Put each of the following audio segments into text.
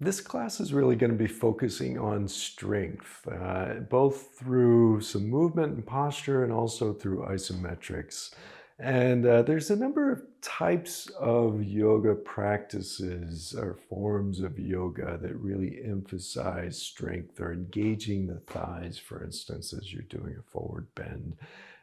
This class is really going to be focusing on strength, both through some movement and posture and also through isometrics. And there's a number of types of yoga practices or forms of yoga that really emphasize strength or engaging the thighs, for instance, as you're doing a forward bend.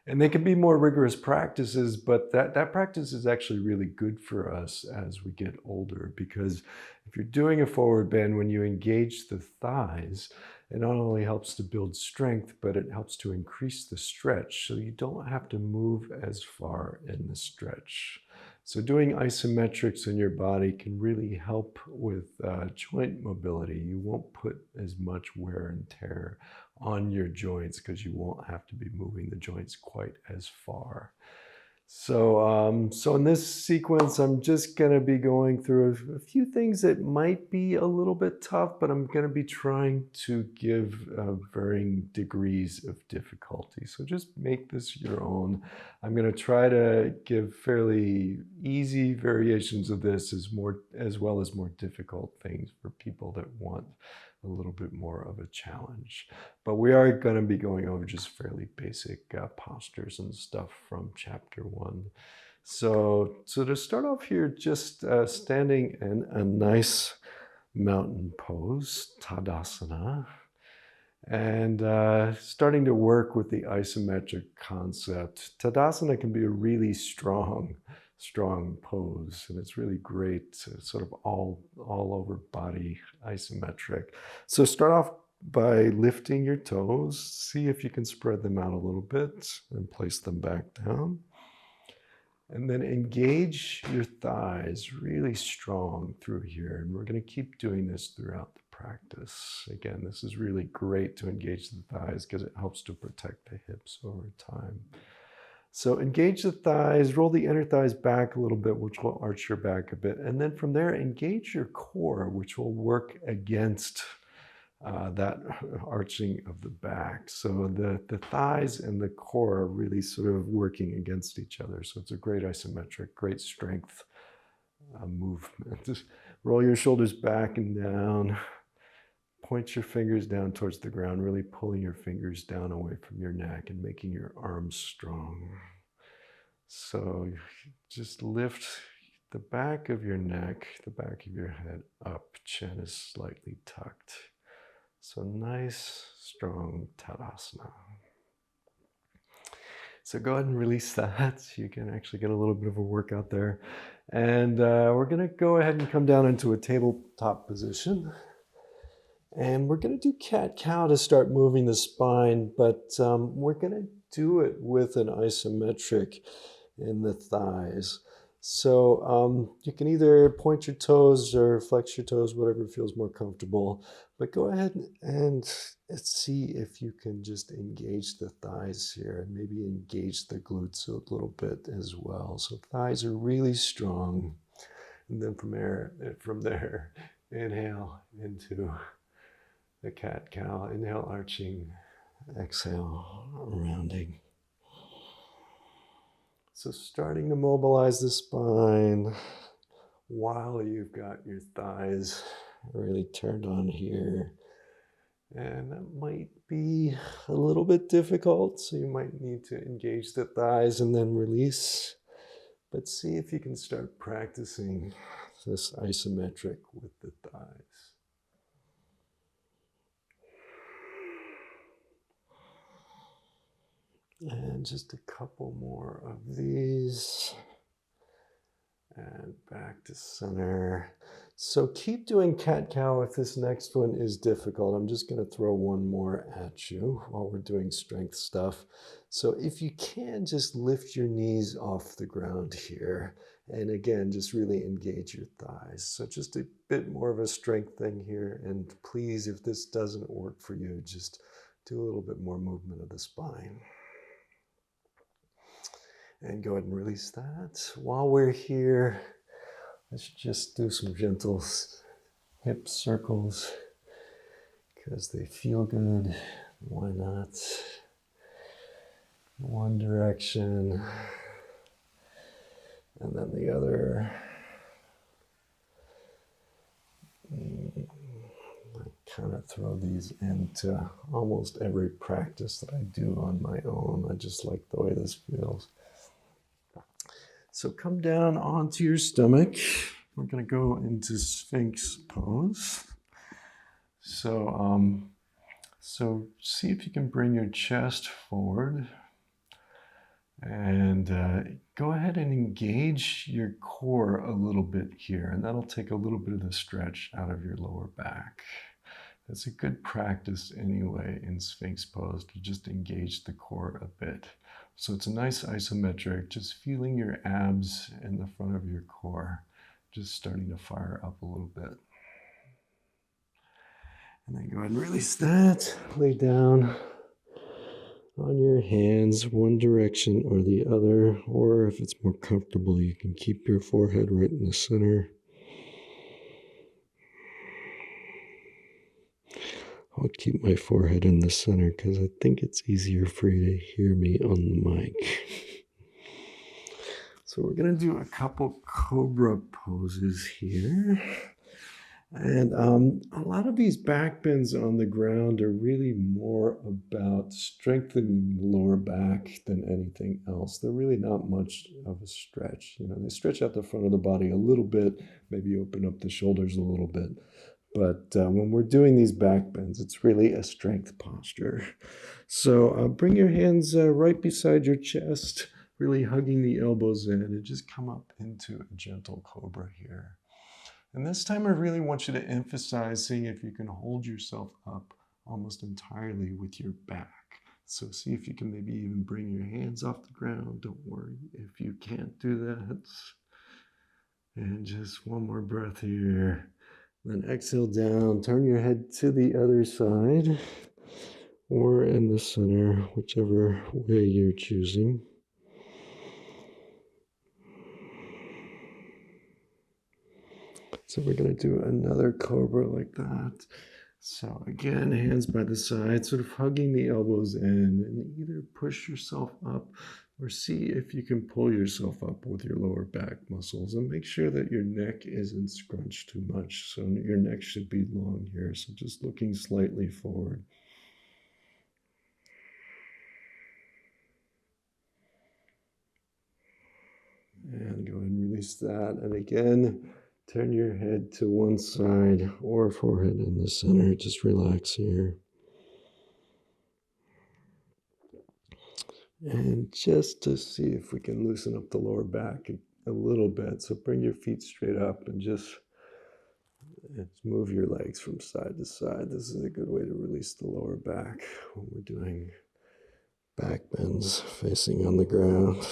And they can be more rigorous practices, but that practice is actually really good for us as we get older because if you're doing a forward bend, when you engage the thighs, it not only helps to build strength, but it helps to increase the stretch so you don't have to move as far in the stretch. So doing isometrics in your body can really help with joint mobility. You won't put as much wear and tear on your joints because you won't have to be moving the joints quite as far. So in this sequence, I'm just going to be going through a few things that might be a little bit tough, but I'm going to be trying to give varying degrees of difficulty. So just make this your own. I'm going to try to give fairly easy variations of this as well as more difficult things for people that want a little bit more of a challenge. But we are going to be going over just fairly basic postures and stuff from chapter 1. So to start off here, just standing in a nice mountain pose, Tadasana, and starting to work with the isometric concept. Tadasana can be a really strong pose, and it's really great, sort of all over body isometric. So start off by lifting your toes. See if you can spread them out a little bit and place them back down. And then engage your thighs really strong through here. And we're going to keep doing this throughout the practice. Again, this is really great to engage the thighs because it helps to protect the hips over time. So engage the thighs, roll the inner thighs back a little bit, which will arch your back a bit. And then from there, engage your core, which will work against that arching of the back. So the thighs and the core are really sort of working against each other. So it's a great isometric, great strength movement. Just roll your shoulders back and down. Point your fingers down towards the ground, really pulling your fingers down away from your neck and making your arms strong. So just lift the back of your neck, the back of your head up, chin is slightly tucked. So nice, strong Tadasana. So go ahead and release that. You can actually get a little bit of a workout there. And we're going to go ahead and come down into a tabletop position. And we're going to do cat-cow to start moving the spine, but we're going to do it with an isometric in the thighs. So you can either point your toes or flex your toes, whatever feels more comfortable. But go ahead and see if you can just engage the thighs here and maybe engage the glutes a little bit as well. So thighs are really strong. And then from there, inhale into the cat-cow. Inhale, arching. Exhale, rounding. So starting to mobilize the spine while you've got your thighs really turned on here. And that might be a little bit difficult, so you might need to engage the thighs and then release. But see if you can start practicing this isometric with the thighs. And just a couple more of these. And back to center. So keep doing cat-cow if this next one is difficult. I'm just going to throw one more at you while we're doing strength stuff. So if you can, just lift your knees off the ground here. And again, just really engage your thighs. So just a bit more of a strength thing here. And please, if this doesn't work for you, just do a little bit more movement of the spine. And go ahead and release that. While we're here, let's just do some gentle hip circles because they feel good. Why not? One direction and then the other. kind of throw these into almost every practice that I do on my own. I just like the way this feels. So come down onto your stomach. We're going to go into Sphinx pose. So see if you can bring your chest forward. And go ahead and engage your core a little bit here, and that'll take a little bit of the stretch out of your lower back. That's a good practice anyway in Sphinx pose, to just engage the core a bit. So it's a nice isometric, just feeling your abs in the front of your core, just starting to fire up a little bit. And then go ahead and release that, lay down on your hands, one direction or the other, or if it's more comfortable, you can keep your forehead right in the center. I'll keep my forehead in the center because I think it's easier for you to hear me on the mic. So we're going to do a couple cobra poses here. And a lot of these back bends on the ground are really more about strengthening the lower back than anything else. They're really not much of a stretch. You know, they stretch out the front of the body a little bit, maybe open up the shoulders a little bit. But when we're doing these back bends, it's really a strength posture. So bring your hands right beside your chest, really hugging the elbows in, and just come up into a gentle cobra here. And this time I really want you to emphasize seeing if you can hold yourself up almost entirely with your back. So see if you can maybe even bring your hands off the ground. Don't worry if you can't do that. And just one more breath here. Then exhale down, turn your head to the other side or in the center, whichever way you're choosing. So we're going to do another cobra like that. So again, hands by the side, sort of hugging the elbows in, and either push yourself up or see if you can pull yourself up with your lower back muscles, and make sure that your neck isn't scrunched too much. So your neck should be long here. So just looking slightly forward. And go ahead and release that. And again, turn your head to one side or forehead in the center. Just relax here. And just to see if we can loosen up the lower back a little bit. So bring your feet straight up and just move your legs from side to side. This is a good way to release the lower back when we're doing back bends facing on the ground.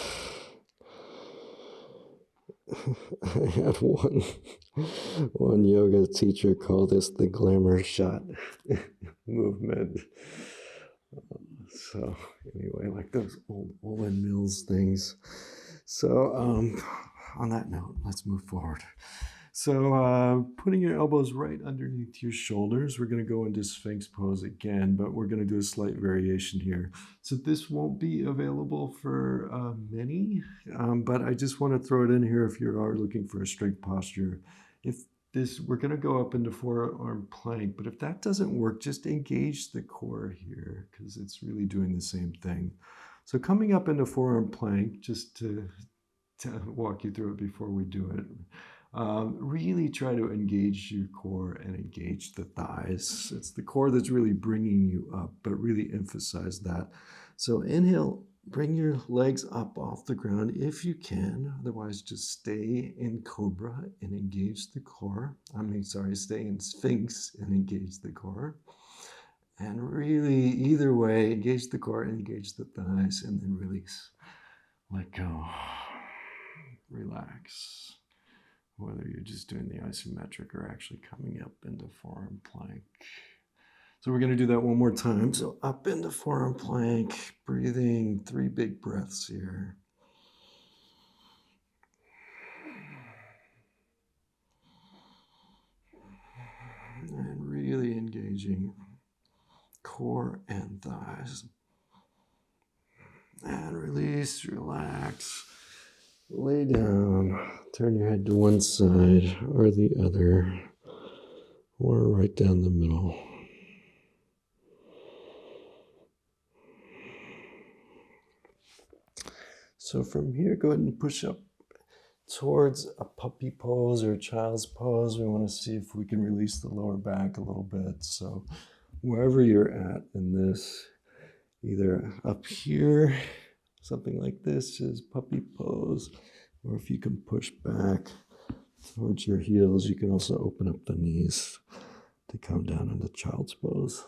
I had one yoga teacher call this the glamour shot movement. So anyway, like those old Olin Mills things. So on that note, let's move forward. So putting your elbows right underneath your shoulders, we're going to go into Sphinx pose again, but we're going to do a slight variation here. So this won't be available for many, but I just want to throw it in here if you are looking for a straight posture. We're going to go up into forearm plank, but if that doesn't work, just engage the core here because it's really doing the same thing. So coming up into forearm plank, just to walk you through it before we do it. Really try to engage your core and engage the thighs. It's the core that's really bringing you up, but really emphasize that. So inhale, bring your legs up off the ground if you can. Otherwise, just stay in cobra and engage the core. Stay in Sphinx and engage the core. And really, either way, engage the core, engage the thighs, and then release. Let go. Relax. Whether you're just doing the isometric or actually coming up into forearm plank. So we're going to do that one more time. So up into forearm plank, breathing 3 big breaths here. And really engaging core and thighs. And release, relax. Lay down, turn your head to one side or the other, or right down the middle. So from here, go ahead and push up towards a puppy pose or a child's pose. We want to see if we can release the lower back a little bit. So wherever you're at in this, either up here, something like this is puppy pose, or if you can push back towards your heels, you can also open up the knees to come down into child's pose.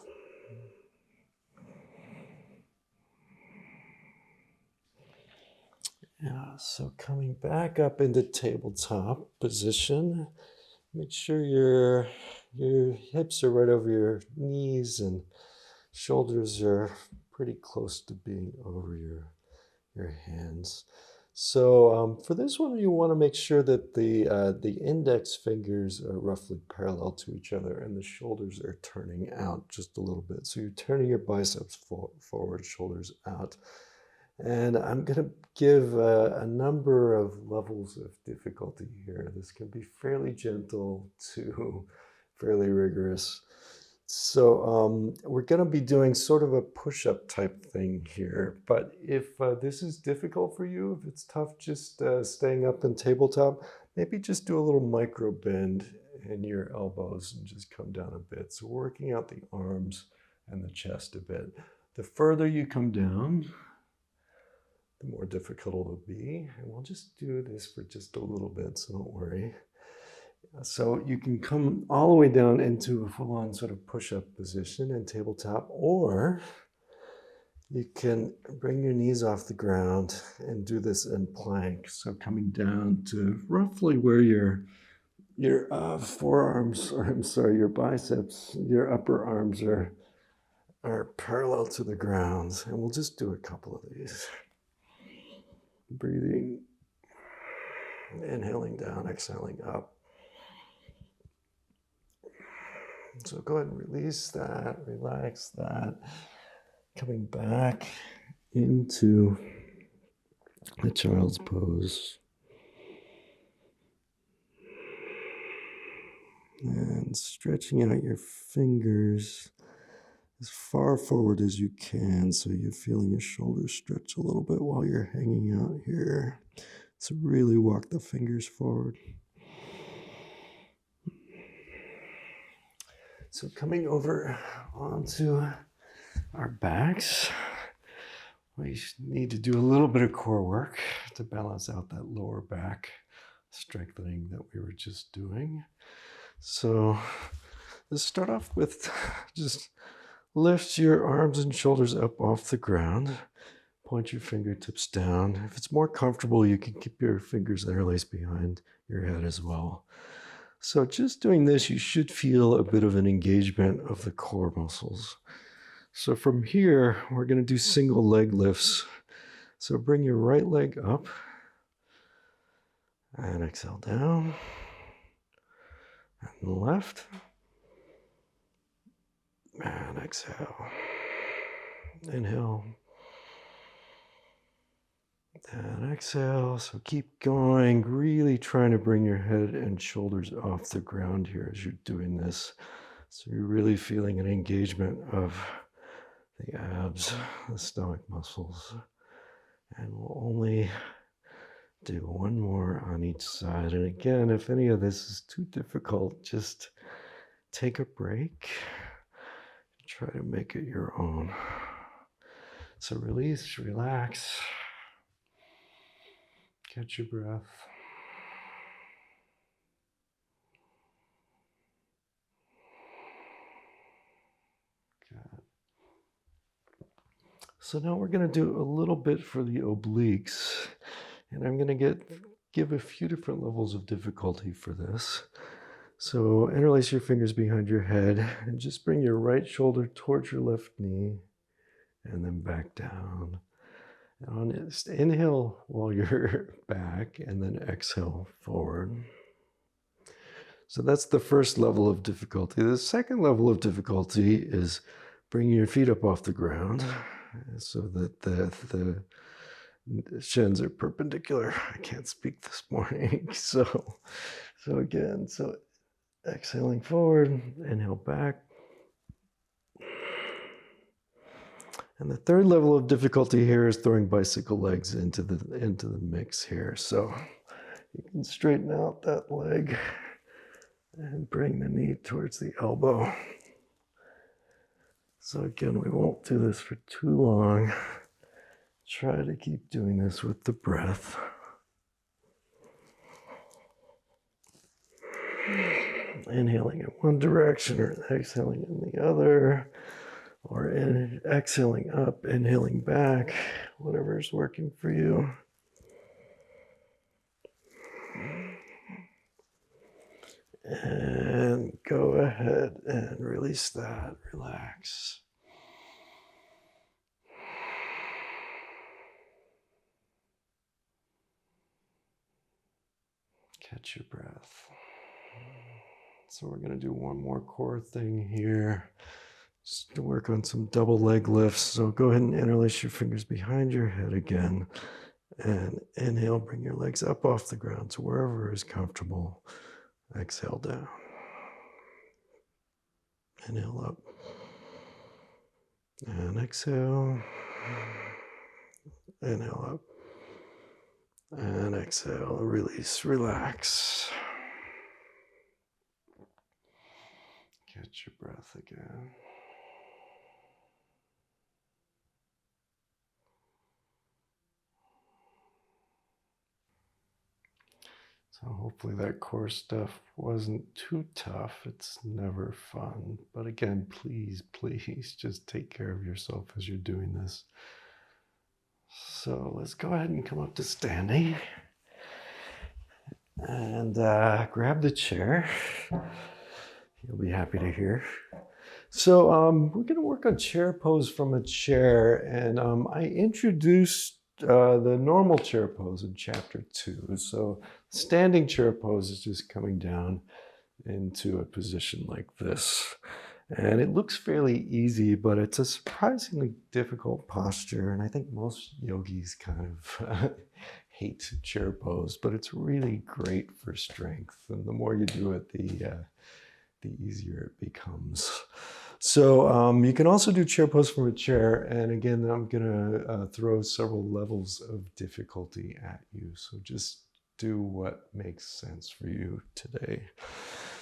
Yeah, so coming back up into tabletop position, make sure your hips are right over your knees and shoulders are pretty close to being over your hands. So for this one, you want to make sure that the index fingers are roughly parallel to each other and the shoulders are turning out just a little bit. So you're turning your biceps forward, shoulders out. And I'm going to give a number of levels of difficulty here. This can be fairly gentle to fairly rigorous. So we're going to be doing sort of a push-up type thing here. But if this is difficult for you, if it's tough just staying up in tabletop, maybe just do a little micro bend in your elbows and just come down a bit. So working out the arms and the chest a bit. The further you come down, the more difficult it'll be. And we'll just do this for just a little bit, so don't worry. So you can come all the way down into a full-on sort of push-up position in tabletop, or you can bring your knees off the ground and do this in plank. So coming down to roughly where your forearms, or I'm sorry, your biceps, your upper arms are parallel to the ground. And we'll just do a couple of these. Breathing, inhaling down, exhaling up. So go ahead and release that, relax that. Coming back into the child's pose. And stretching out your fingers as far forward as you can, so you're feeling your shoulders stretch a little bit while you're hanging out here. So really walk the fingers forward. So coming over onto our backs, we need to do a little bit of core work to balance out that lower back strengthening that we were just doing. So let's start off with just lift your arms and shoulders up off the ground. Point your fingertips down. If it's more comfortable, you can keep your fingers interlaced behind your head as well. So just doing this, you should feel a bit of an engagement of the core muscles. So from here, we're going to do single leg lifts. So bring your right leg up and exhale down. And left. And exhale. Inhale. And exhale. So keep going, really trying to bring your head and shoulders off the ground here as you're doing this. So you're really feeling an engagement of the abs, the stomach muscles. And we'll only do one more on each side. And again, if any of this is too difficult, just take a break. Try to make it your own. So release, relax. Catch your breath. Good. So now we're going to do a little bit for the obliques. And I'm going to give a few different levels of difficulty for this. So interlace your fingers behind your head and just bring your right shoulder towards your left knee and then back down. And on it, inhale while you're back and then exhale forward. So that's the first level of difficulty. The second level of difficulty is bringing your feet up off the ground so that the shins are perpendicular. I can't speak this morning. So again, exhaling forward, inhale back. And the third level of difficulty here is throwing bicycle legs into the mix here. So you can straighten out that leg and bring the knee towards the elbow. So again, we won't do this for too long. Try to keep doing this with the breath. Inhaling in one direction or exhaling in the other, or exhaling up, inhaling back, whatever's working for you. And go ahead and release that, relax. Catch your breath. So we're going to do one more core thing here. Just to work on some double leg lifts. So go ahead and interlace your fingers behind your head again. And inhale, bring your legs up off the ground to wherever is comfortable. Exhale down. Inhale up. And exhale. Inhale up. And exhale, release, relax. Catch your breath again. So hopefully that core stuff wasn't too tough. It's never fun. But again, please, please just take care of yourself as you're doing this. So let's go ahead and come up to standing. And grab the chair. You'll be happy to hear. So we're going to work on chair pose from a chair. And I introduced the normal chair pose in chapter 2. So standing chair pose is just coming down into a position like this. And it looks fairly easy, but it's a surprisingly difficult posture. And I think most yogis kind of hate chair pose, but it's really great for strength. And the more you do it, the easier it becomes. So you can also do chair pose from a chair. And again, I'm gonna throw several levels of difficulty at you. So just do what makes sense for you today.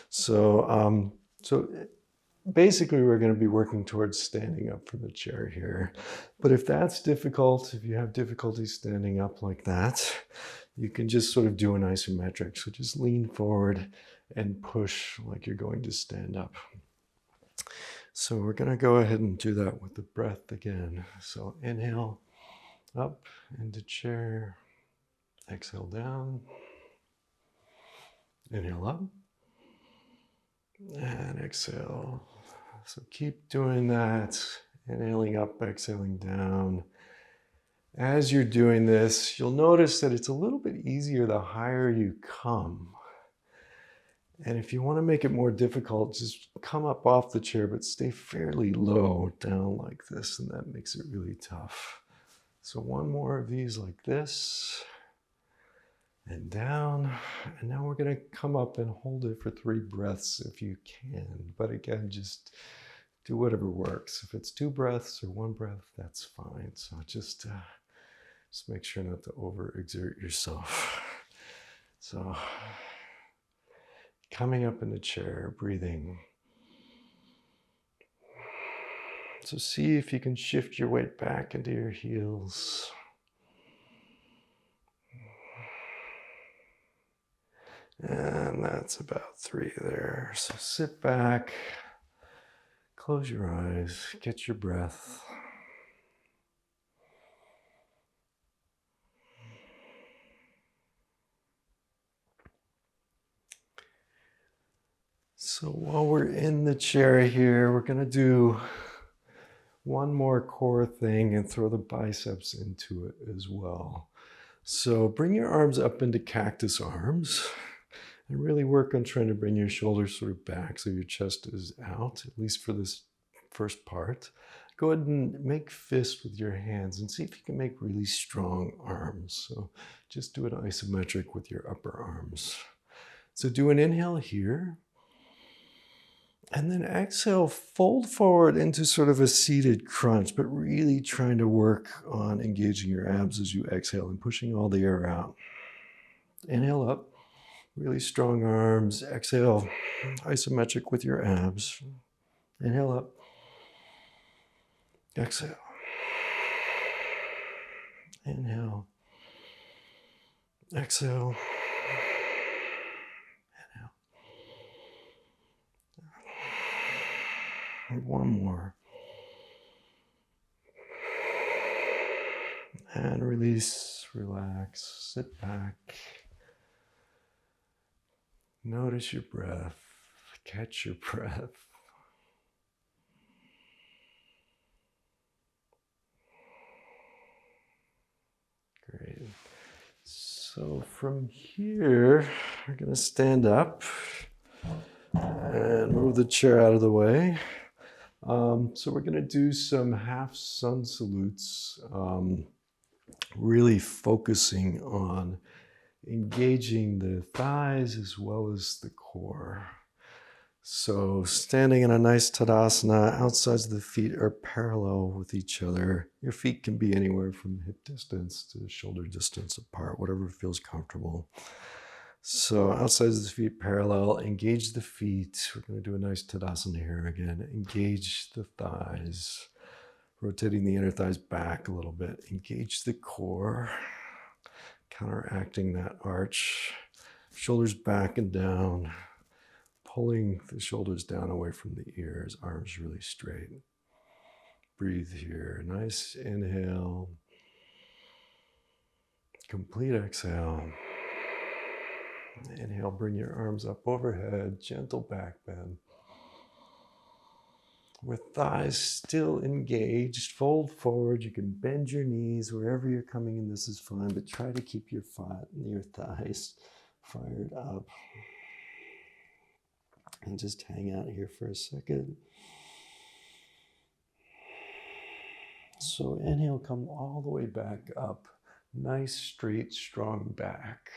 So, basically, we're going to be working towards standing up from the chair here. But if that's difficult, if you have difficulty standing up like that, you can just sort of do an isometric. So just lean forward and push like you're going to stand up. So we're going to go ahead and do that with the breath again. So inhale up into chair. Exhale down. Inhale up. And exhale. So keep doing that, inhaling up, exhaling down. As you're doing this, you'll notice that it's a little bit easier the higher you come. And if you want to make it more difficult, just come up off the chair, but stay fairly low down like this, and that makes it really tough. So one more of these like this. And down, and now we're going to come up and hold it for 3 breaths if you can. But again, just do whatever works. If it's 2 breaths or 1 breath, that's fine. So just make sure not to overexert yourself. So coming up in the chair, breathing. So see if you can shift your weight back into your heels. And that's about 3 there. So sit back, close your eyes, get your breath. So while we're in the chair here, we're going to do one more core thing and throw the biceps into it as well. So bring your arms up into cactus arms. And really work on trying to bring your shoulders sort of back so your chest is out, at least for this first part. Go ahead and make fists with your hands and see if you can make really strong arms. So just do an isometric with your upper arms. So do an inhale here. And then exhale, fold forward into sort of a seated crunch, but really trying to work on engaging your abs as you exhale and pushing all the air out. Inhale up, really strong arms. Exhale, isometric with your abs. Inhale up. Exhale. Inhale. Exhale. Inhale. And one more. And release, relax, sit back. Notice your breath. Catch your breath. Great. So from here, we're going to stand up and move the chair out of the way. So we're going to do some half sun salutes, really focusing on engaging the thighs as well as the core. So standing in a nice Tadasana, outsides of the feet are parallel with each other. Your feet can be anywhere from hip distance to shoulder distance apart, whatever feels comfortable. So outsides of the feet parallel, engage the feet. We're going to do a nice Tadasana here again. Engage the thighs, rotating the inner thighs back a little bit. Engage the core, counteracting that arch. Shoulders back and down. Pulling the shoulders down away from the ears, arms really straight. Breathe here. Nice inhale. Complete exhale. Inhale, bring your arms up overhead, gentle back bend. With thighs still engaged, fold forward. You can bend your knees wherever you're coming in. This is fine, but try to keep your thighs fired up. And just hang out here for a second. So inhale, come all the way back up. Nice, straight, strong back.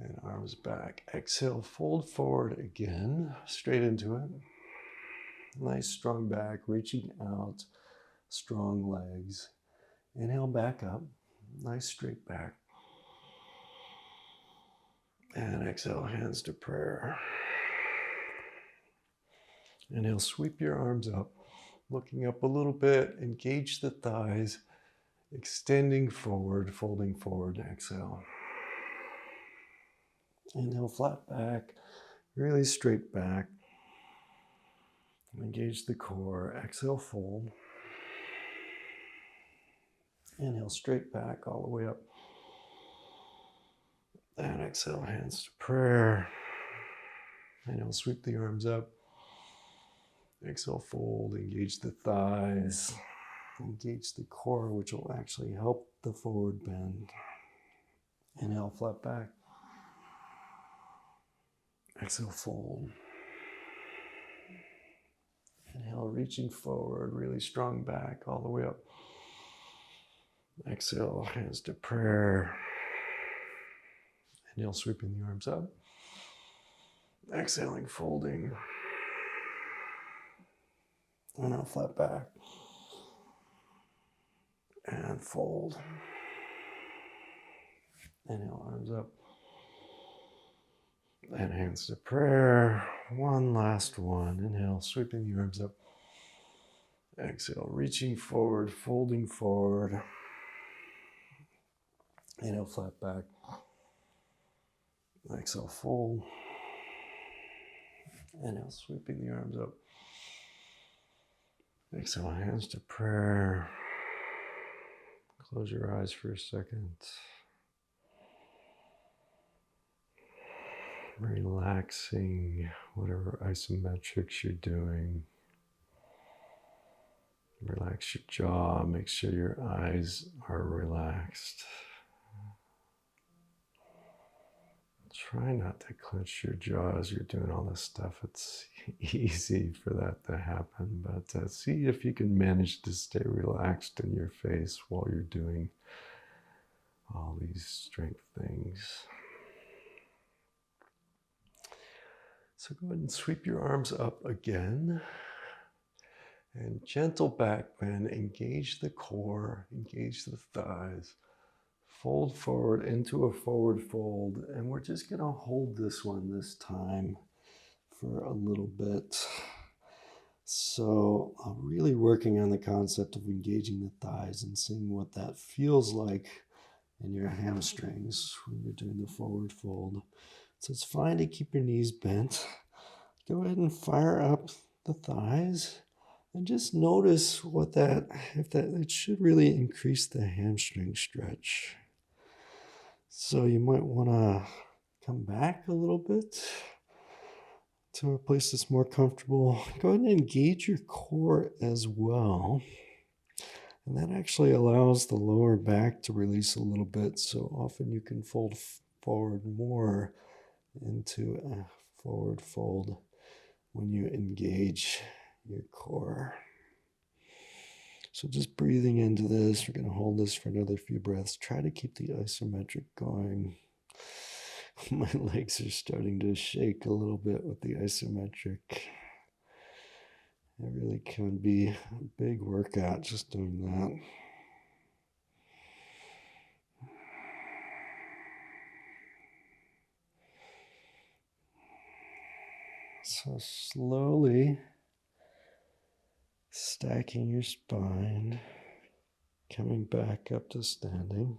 And arms back. Exhale, fold forward again, straight into it. Nice, strong back, reaching out, strong legs. Inhale, back up. Nice, straight back. And exhale, hands to prayer. Inhale, sweep your arms up, looking up a little bit, engage the thighs, extending forward, folding forward, exhale. Inhale, flat back, really straight back. Engage the core, exhale, fold. Inhale, straight back, all the way up. And exhale, hands to prayer. Inhale, sweep the arms up. Exhale, fold, engage the thighs, engage the core, which will actually help the forward bend. Inhale, flat back. Exhale, fold. Inhale, reaching forward, really strong back, all the way up. Exhale, hands to prayer. Inhale, sweeping the arms up. Exhaling, folding. Inhale, flat back. And fold. Inhale, arms up. And hands to prayer. One last one. Inhale, sweeping the arms up. Exhale, reaching forward, folding forward. Inhale, flat back. Exhale, fold. Inhale, sweeping the arms up. Exhale, hands to prayer. Close your eyes for a second. Relaxing whatever isometrics you're doing. Relax your jaw, make sure your eyes are relaxed. Try not to clench your jaw as you're doing all this stuff. It's easy for that to happen, but see if you can manage to stay relaxed in your face while you're doing all these strength things. So go ahead and sweep your arms up again. And gentle back bend, engage the core, engage the thighs. Fold forward into a forward fold. And we're just going to hold this one this time for a little bit. So I'm really working on the concept of engaging the thighs and seeing what that feels like in your hamstrings when you're doing the forward fold. So it's fine to keep your knees bent. Go ahead and fire up the thighs and just notice what it should really increase the hamstring stretch. So you might want to come back a little bit to a place that's more comfortable. Go ahead and engage your core as well. And that actually allows the lower back to release a little bit. So often you can fold forward more into a forward fold when you engage your core. So just breathing into this, we're going to hold this for another few breaths. Try to keep the isometric going. My legs are starting to shake a little bit with the isometric. It really can be a big workout just doing that. So slowly stacking your spine, coming back up to standing.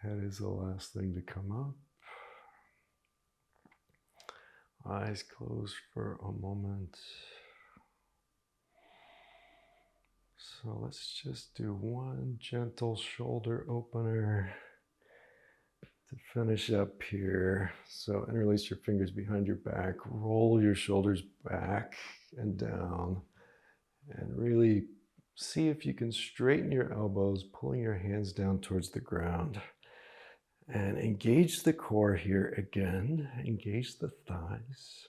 Head is the last thing to come up. Eyes closed for a moment. So let's just do one gentle shoulder opener to finish up here. So interlace your fingers behind your back, roll your shoulders back and down, and really see if you can straighten your elbows, pulling your hands down towards the ground. And engage the core here again, engage the thighs.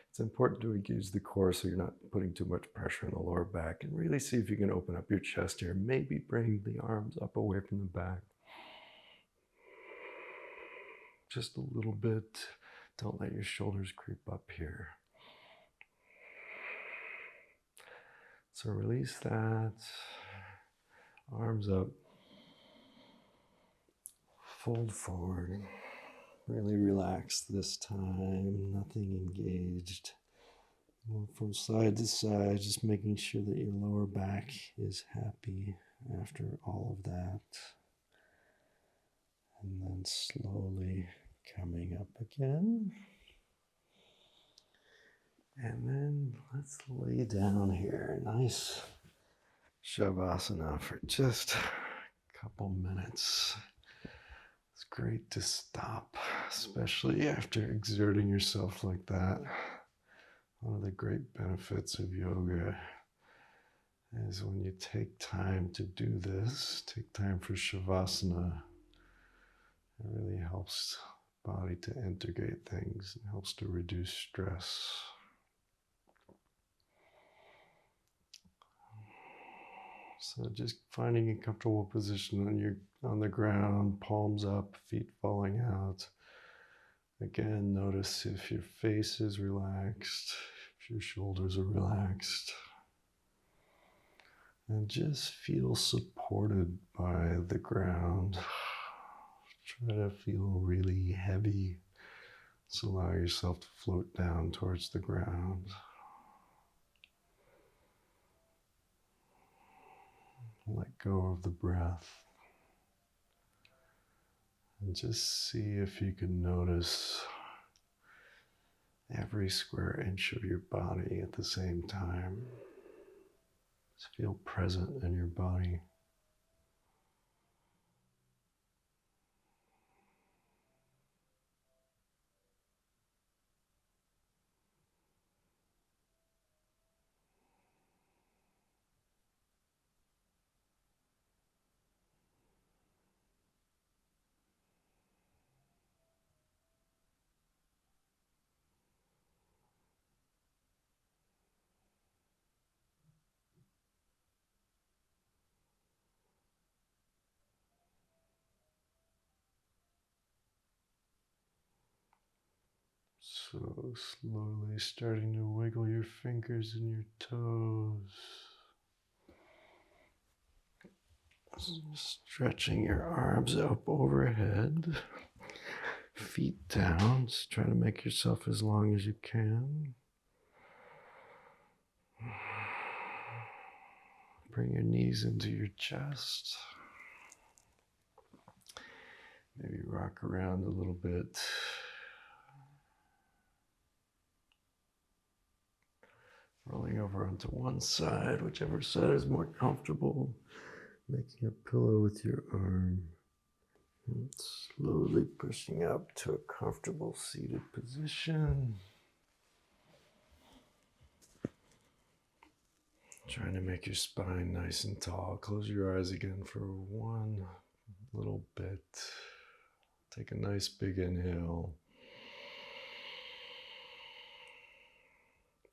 It's important to engage the core so you're not putting too much pressure on the lower back, and really see if you can open up your chest here. Maybe bring the arms up away from the back. Just a little bit. Don't let your shoulders creep up here. So release that. Arms up. Fold forward. Really relax this time. Nothing engaged. Move from side to side, just making sure that your lower back is happy after all of that. And then slowly coming up again. And then let's lay down here. Nice Shavasana for just a couple minutes. It's great to stop, especially after exerting yourself like that. One of the great benefits of yoga is when you take time to do this, take time for Shavasana, it really helps the body to integrate things and helps to reduce stress. So just finding a comfortable position on the ground, palms up, feet falling out. Again, notice if your face is relaxed, if your shoulders are relaxed. And just feel supported by the ground. Try to feel really heavy. So allow yourself to float down towards the ground. Let go of the breath. And just see if you can notice every square inch of your body at the same time. Just feel present in your body. So slowly starting to wiggle your fingers and your toes. Stretching your arms up overhead. Feet down. Just try to make yourself as long as you can. Bring your knees into your chest. Maybe rock around a little bit. Rolling over onto one side, whichever side is more comfortable. Making a pillow with your arm. And slowly pushing up to a comfortable seated position. Trying to make your spine nice and tall. Close your eyes again for one little bit. Take a nice big inhale.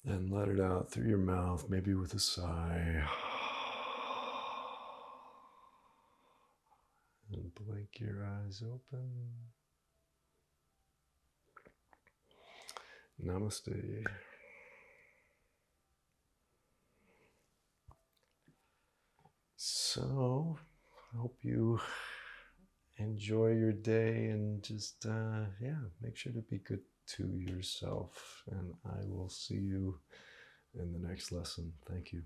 Then let it out through your mouth, maybe with a sigh. And blink your eyes open. Namaste. So, I hope you enjoy your day and just, make sure to be good to yourself. And I will see you in the next lesson. Thank you.